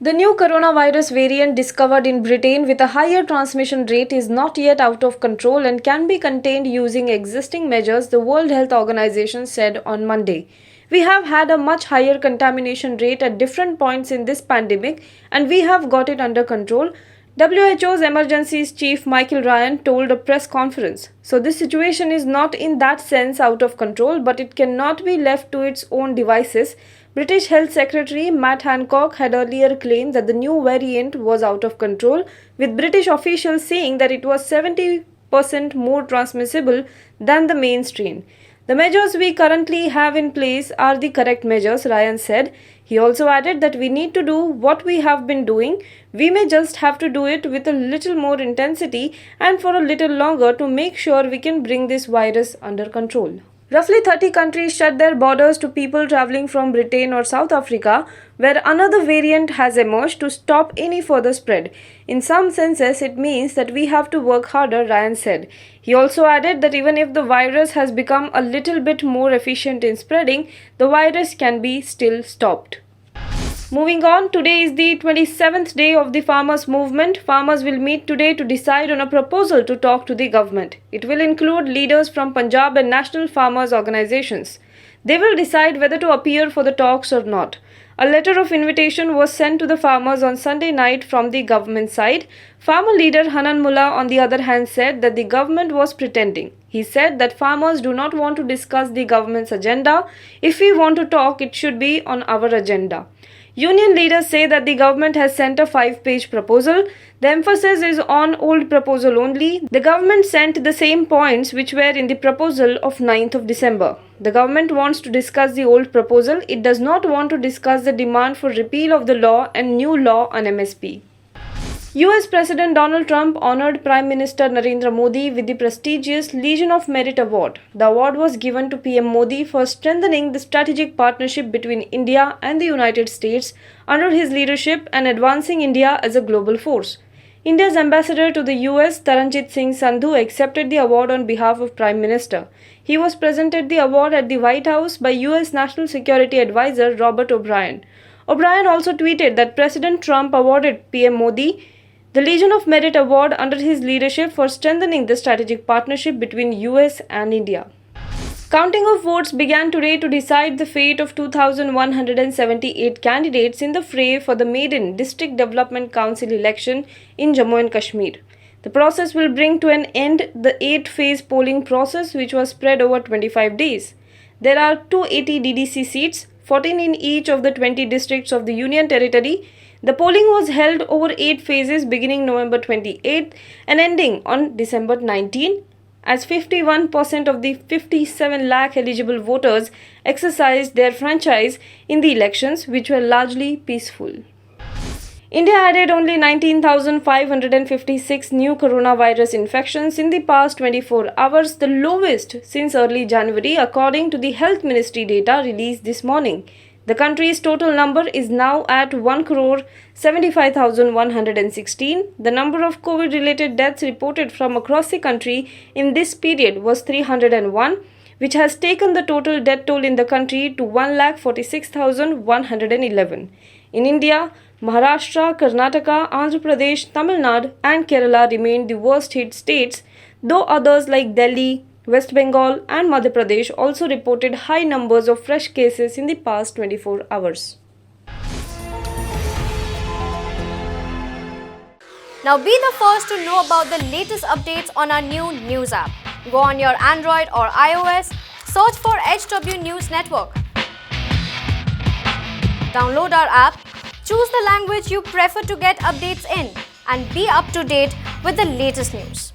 The new coronavirus variant discovered in Britain with a higher transmission rate is not yet out of control and can be contained using existing measures, the World Health Organization said on Monday. We have had a much higher contamination rate at different points in this pandemic and we have got it under control, WHO's emergencies chief Michael Ryan told a press conference. So this situation is not in that sense out of control, but it cannot be left to its own devices. British Health Secretary Matt Hancock had earlier claimed that the new variant was out of control, with British officials saying that it was 70% more transmissible than the main strain. The measures we currently have in place are the correct measures, Ryan said. He also added that we need to do what we have been doing. We may just have to do it with a little more intensity and for a little longer to make sure we can bring this virus under control. Roughly 30 countries shut their borders to people travelling from Britain or South Africa, where another variant has emerged, to stop any further spread. In some senses, it means that we have to work harder, Ryan said. He also added that even if the virus has become a little bit more efficient in spreading, the virus can be still stopped. Moving on, today is the 27th day of the farmers' movement. Farmers will meet today to decide on a proposal to talk to the government. It will include leaders from Punjab and national farmers' organizations. They will decide whether to appear for the talks or not. A letter of invitation was sent to the farmers on Sunday night from the government side. Farmer leader Hanan Mullah, on the other hand, said that the government was pretending. He said that farmers do not want to discuss the government's agenda. If we want to talk, it should be on our agenda. Union leaders say that the government has sent a 5-page proposal. The emphasis is on old proposal only. The government sent the same points which were in the proposal of 9th of December. The government wants to discuss the old proposal. It does not want to discuss the demand for repeal of the law and new law on MSP. US President Donald Trump honored Prime Minister Narendra Modi with the prestigious Legion of Merit Award. The award was given to PM Modi for strengthening the strategic partnership between India and the United States under his leadership and advancing India as a global force. India's ambassador to the US, Taranjit Singh Sandhu, accepted the award on behalf of Prime Minister. He was presented the award at the White House by US National Security Advisor Robert O'Brien. O'Brien also tweeted that President Trump awarded PM Modi the Legion of Merit Award under his leadership for strengthening the strategic partnership between US and India. Counting of votes began today to decide the fate of 2,178 candidates in the fray for the maiden District Development Council election in Jammu and Kashmir. The process will bring to an end the 8-phase polling process, which was spread over 25 days. There are 280 DDC seats, 14 in each of the 20 districts of the Union Territory. The polling was held over 8 phases beginning November 28 and ending on December 19, as 51% of the 57 lakh eligible voters exercised their franchise in the elections, which were largely peaceful. India added only 19,556 new coronavirus infections in the past 24 hours, the lowest since early January, according to the Health Ministry data released this morning. The country's total number is now at 1,75,116. The number of COVID-related deaths reported from across the country in this period was 301, which has taken the total death toll in the country to 1,46,111. In India, Maharashtra, Karnataka, Andhra Pradesh, Tamil Nadu and Kerala remained the worst hit states, though others like Delhi, West Bengal and Madhya Pradesh also reported high numbers of fresh cases in the past 24 hours. Now be the first to know about the latest updates on our new news app. Go on your Android or iOS, search for HW News Network. Download our app, choose the language you prefer to get updates in, and be up to date with the latest news.